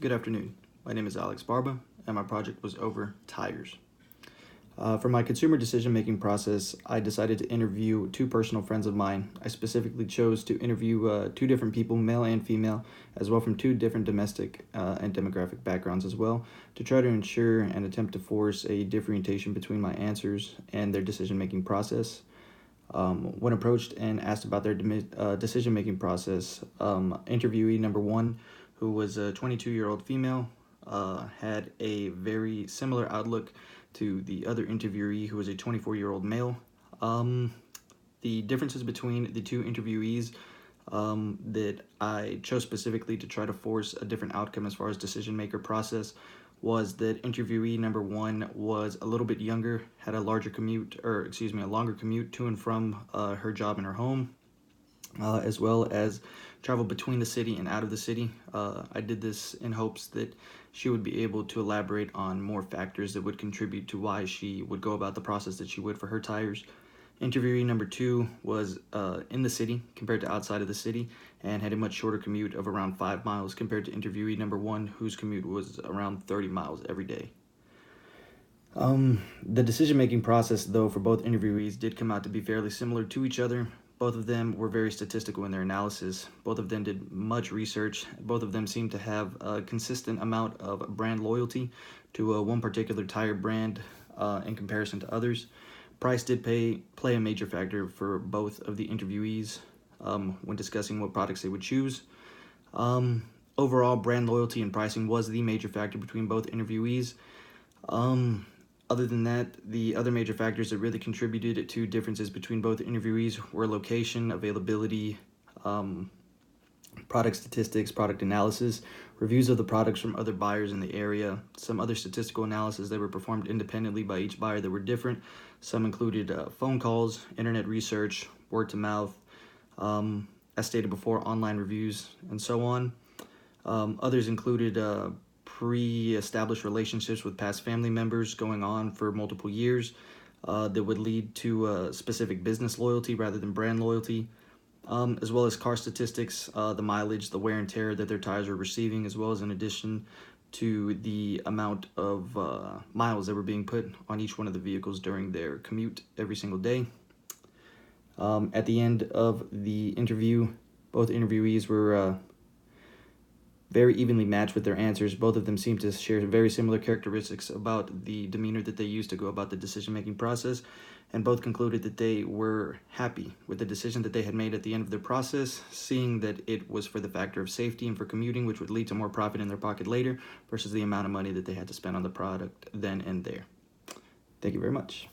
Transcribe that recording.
Good afternoon. My name is Alex Barba, and my project was over tires. For my consumer decision-making process, I decided to interview two personal friends of mine. I specifically chose to interview two different people, male and female, as well from two different domestic and demographic backgrounds as well, to try to ensure and attempt to force a differentiation between my answers and their decision-making process. When approached and asked about their decision-making process, interviewee number one, who was a 22-year-old female, had a very similar outlook to the other interviewee, who was a 24-year-old male. The differences between the two interviewees that I chose specifically to try to force a different outcome as far as decision maker process was that interviewee number one was a little bit younger, had a longer commute to and from her job and her home, as well as travel between the city and out of the city. I did this in hopes that she would be able to elaborate on more factors that would contribute to why she would go about the process that she would for her tires. Interviewee number two was in the city compared to outside of the city and had a much shorter commute of around 5 miles compared to interviewee number one, whose commute was around 30 miles every day. The decision-making process, though, for both interviewees did come out to be fairly similar to each other. Both of them were very statistical in their analysis. Both of them did much research. Both of them seemed to have a consistent amount of brand loyalty to one particular tire brand in comparison to others. Price did play a major factor for both of the interviewees when discussing what products they would choose. Overall, brand loyalty and pricing was the major factor between both interviewees. Other than that, the other major factors that really contributed to differences between both interviewees were location, availability, product statistics, product analysis, reviews of the products from other buyers in the area, some other statistical analysis that were performed independently by each buyer that were different. Some included phone calls, internet research, word to mouth, as stated before, online reviews, and so on. Others included pre-established relationships with past family members going on for multiple years that would lead to specific business loyalty rather than brand loyalty, as well as car statistics, the mileage, the wear and tear that their tires were receiving, as well as in addition to the amount of miles that were being put on each one of the vehicles during their commute every single day. At the end of the interview, both interviewees were very evenly matched with their answers. Both of them seemed to share very similar characteristics about the demeanor that they used to go about the decision-making process, and both concluded that they were happy with the decision that they had made at the end of their process, seeing that it was for the factor of safety and for commuting, which would lead to more profit in their pocket later versus the amount of money that they had to spend on the product then and there. Thank you very much.